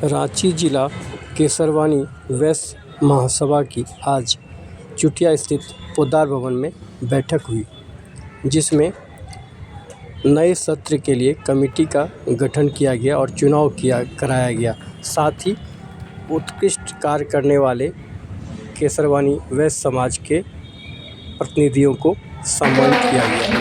रांची जिला केसरवानी वैश्य महासभा की आज चुटिया स्थित पोद्दार भवन में बैठक हुई, जिसमें नए सत्र के लिए कमेटी का गठन किया गया और चुनाव कराया गया। साथ ही उत्कृष्ट कार्य करने वाले केसरवानी वैश्य समाज के प्रतिनिधियों को सम्मानित किया गया।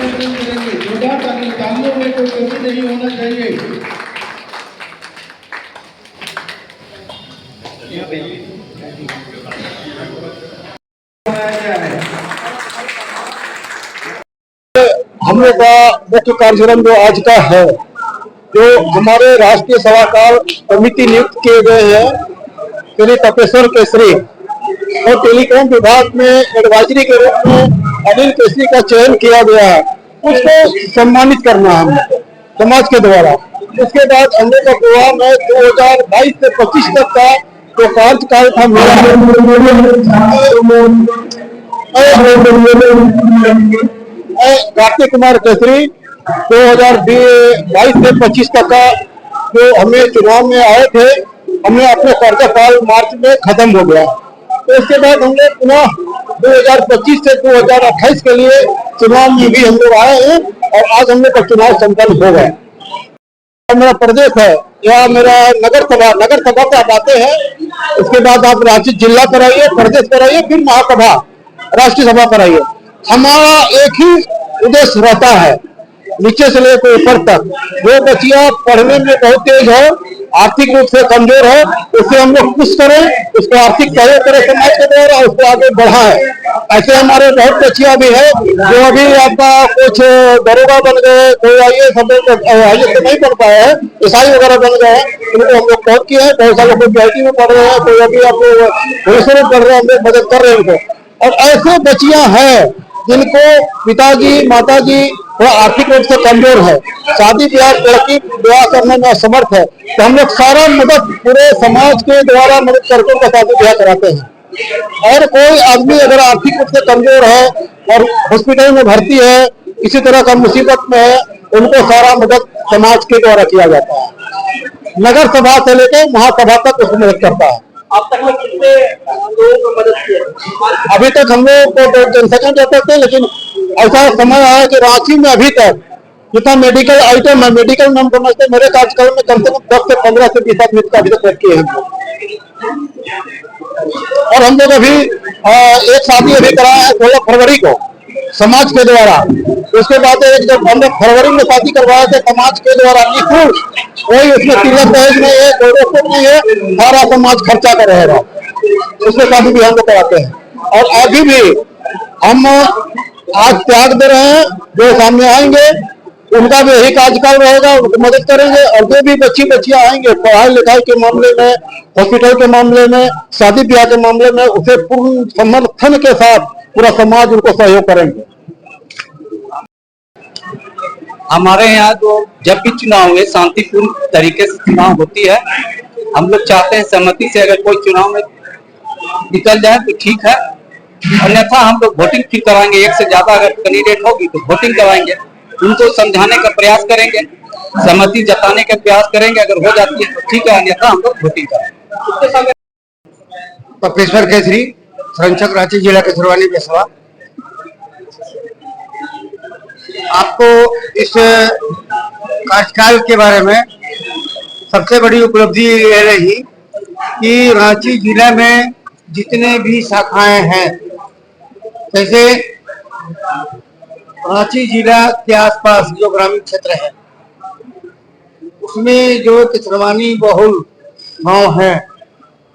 हम लोग का मुख्य कार्यक्रम जो आज का है, जो हमारे राष्ट्रीय सलाहकार समिति नियुक्त किए गए हैं श्री तपेश्वर केसरी और टेलीकॉम विभाग में एडवाइजरी के रूप में अनिल केसरी का चयन किया गया है, उसको सम्मानित करना हम समाज के द्वारा। उसके बाद हम लोग का प्रोग्राम है 2022 से 25 तक का जो कार्यकाल था मेरा कार्तिक कुमार केसरी 2022 से 25 तक का जो हमें चुनाव में आए थे, हमने अपने कार्यकाल मार्च में खत्म हो गया। तो इसके बाद हम लोग पुनः 2025 से 2028 के लिए चुनाव में भी हम लोग आए हैं और आज हम लोग का चुनाव संपन्न हो गया। मेरा प्रदेश है या मेरा नगर सभा पे आप आते हैं, उसके बाद आप रांची जिला कराइए, प्रदेश कराइए, फिर महासभा राष्ट्रीय सभा कराइए। हमारा एक ही उद्देश्य रहता है, नीचे से लेकर ऊपर तक, जो बच्चियां पढ़ने में बहुत तेज हो, आर्थिक रूप से कमजोर है, उसे हम लोग पुश करें, उसको आर्थिक सहयोग करें समाज के द्वारा, उसको आगे बढ़ाएं। ऐसे हमारे बहुत बच्चियां भी है जो अभी आपका कुछ दरोगा बन गए, कोई IAS तो नहीं बन पाए हैं, ईसाई वगैरह बन गए हैं, उनको हम लोग बहुत किए हैं। बहुत सारे लोग PIT में पढ़ रहे हैं, कोई अभी आपको भुवनेश्वर में पढ़ रहे हैं, हम लोग मदद कर रहे हैं उनको। और ऐसे बच्चियां हैं जिनको पिताजी माताजी वो आर्थिक रूप से कमजोर है, शादी लड़की ब्याह करने में असमर्थ है, तो हम लोग सारा मदद पूरे समाज के द्वारा मदद करके उनका शादी ब्याह कराते हैं। और कोई आदमी अगर आर्थिक रूप से कमजोर है और हॉस्पिटल में भर्ती है, किसी तरह का मुसीबत में है, उनको सारा मदद समाज के द्वारा किया जाता है। नगर सभा से लेकर महासभा तक उसको मदद करता है। अब तक में कितने लोगों को मदद किया? अभी तक हम लोग को जनसंख्या जाते थे, लेकिन ऐसा समय आया कि रांची में अभी तक जितना मेडिकल आइटम है, मेडिकल में हम समझते मेरे कार्यकाल में कम से कम 10 से 15 से 20 आदमी का अभी तक किए हैं। और हम लोग अभी एक शादी अभी कराया है 16 फरवरी को समाज के द्वारा। उसके बाद एक जब 15 फरवरी में शादी करवाया था समाज के द्वारा, कोई उसमें तिलक दहेज नहीं है, कोई रोक नहीं है, सारा समाज खर्चा कर रहेगा, उसमें शादी भी हम लोग कराते हैं। और अभी भी हम आज त्याग दे रहे हैं, जो सामने आएंगे उनका भी यही कार्यकाल रहेगा, उनको मदद करेंगे। और जो भी बच्चियां आएंगे पढ़ाई लिखाई के मामले में, हॉस्पिटल के मामले में, शादी ब्याह के मामले में, उसे पूर्ण समर्थन के साथ पूरा समाज उनको सहयोग करेंगे। हमारे यहाँ तो जब भी चुनाव हुए शांतिपूर्ण तरीके से चुनाव होती है। हम लोग चाहते हैं सहमति से अगर कोई चुनाव में निकल जाए तो ठीक है, अन्यथा हम लोग वोटिंग फिर कराएंगे। एक से ज्यादा अगर कैंडिडेट होगी तो वोटिंग कराएंगे, उनको समझाने का प्रयास करेंगे, सहमति जताने का प्रयास करेंगे। अगर हो जाती है तो ठीक है, अन्यथा हम लोग वोटिंग कराएंगे। तपेश्वर केसरी, संरक्षक रांची जिला केसरवानी वैश्य। आपको इस कार्यकाल के बारे में सबसे बड़ी उपलब्धि यह रही कि रांची जिला में जितने भी शाखाएं हैं, जैसे रांची जिला के आसपास जो ग्रामीण क्षेत्र है, उसमें जो केसरवानी बहुल गांव है,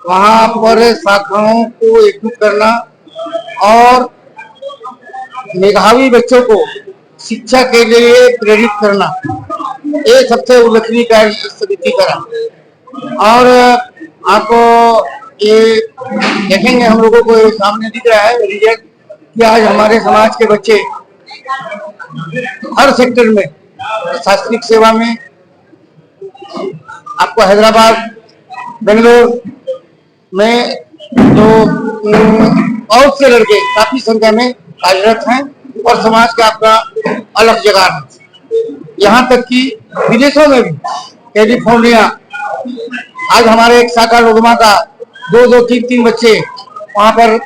वहां पर शाखाओं को एकजुट करना और मेधावी बच्चों को शिक्षा के लिए प्रेरित करना, ये सबसे उल्लेखनीय कार्य समिति करा। और आपको ये देखेंगे, हम लोगों को सामने दिख रहा है रिजल्ट कि आज हमारे समाज के बच्चे हर सेक्टर में, शासनिक सेवा में, आपको हैदराबाद, बेंगलोर में जो बहुत से लड़के काफी संख्या में कार्यरत हैं और समाज का आपका अलग जगह है। यहाँ तक कि विदेशों में भी, कैलिफोर्निया, आज हमारे एक शाखा लोगमा का 2-2, 3-3 बच्चे वहां पर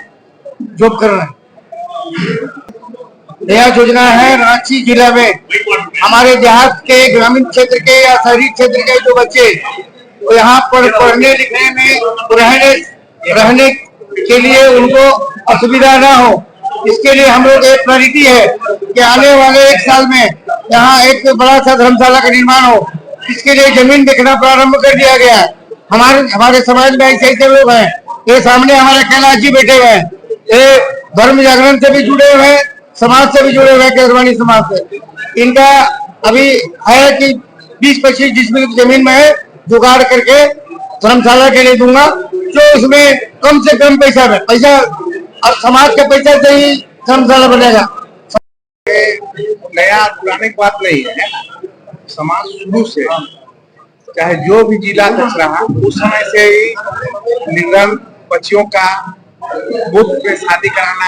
जॉब कर रहे हैं। नया योजना है रांची जिला में हमारे देहात के, ग्रामीण क्षेत्र के या शहरी क्षेत्र के जो बच्चे तो यहाँ पर पढ़ने लिखने में रहने के लिए उनको असुविधा ना हो, इसके लिए हम लोग एक प्रायोरिटी है कि आने वाले 1 साल में यहाँ एक बड़ा सा धर्मशाला का निर्माण हो। इसके लिए जमीन देखना प्रारंभ कर दिया गया है। हमारे समाज में ऐसे लोग हैं, ये सामने हमारे कैलाश जी बैठे हुए हैं, ये धर्म जागरण से भी जुड़े हुए हैं, समाज से भी जुड़े हुए हैं, केसरवानी समाज से। इनका अभी है कि 20-25 डिसमिल जमीन में है, जुगाड़ करके धर्मशाला के लिए दूंगा, जो इसमें कम से कम पैसा और समाज के पैसा से ही धर्मशाला बनेगा। नया पुराने की बात नहीं है, समाज शुरू से चाहे जो भी जिला तक रहा उस समय से ही लिंगम बच्चियों का बुक में शादी कराना,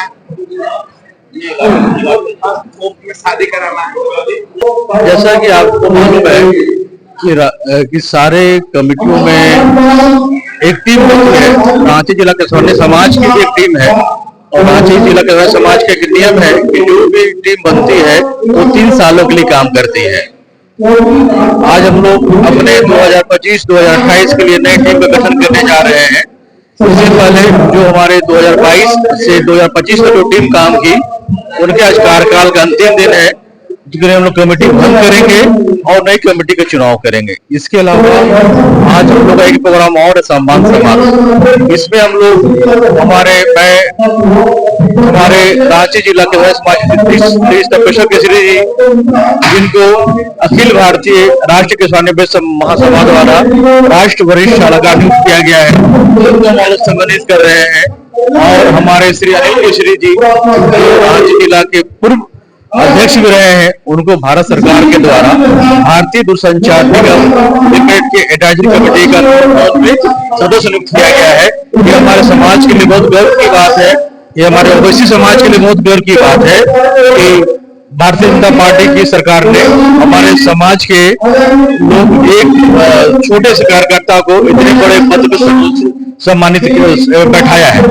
जैसा कि आपको मालूम है कि सारे कमेटियों में एक टीम बनती है। रांची जिला केसरवानी समाज की एक टीम है और रांची जिला केसरवानी समाज का एक नियम है कि जो भी टीम बनती है वो 3 सालों के लिए काम करती है। आज हम लोग अपने 2025-2028 के लिए नई टीम का गठन करने जा रहे हैं। इससे पहले जो हमारे 2022 से 2025 में जो टीम काम की उनके आज कार्यकाल का अंतिम दिन है, जिसके लिए हम लोग कमेटी भंग करेंगे और नई कमेटी का चुनाव करेंगे। इसके अलावा आज हम लोग एक प्रोग्राम और सम्मान समारोह, इसमें हम लोग हमारे रांची जिला के तपेश्वर केसरी जी, जिनको अखिल भारतीय राष्ट्रीय किसान महासभा द्वारा राष्ट्र वरिष्ठ सलाहकार नियुक्त किया गया है, उनको हम लोग सम्मानित कर रहे हैं। और हमारे श्री अनिल केसरी जी जो रांची जिला के पूर्व अध्यक्ष भी रहे हैं, उनको भारत सरकार के द्वारा भारतीय दूरसंचार निगम लिमिटेड के एडवाइजरी कमेटी का सदस्य नियुक्त किया गया है। ये हमारे समाज के लिए बहुत गर्व की बात है, ये हमारे ओबीसी समाज के लिए बहुत गर्व की बात है कि भारतीय जनता पार्टी की सरकार ने हमारे समाज के लोग एक छोटे से कार्यकर्ता को इतने बड़े पद पर सम्मानित बैठाया है।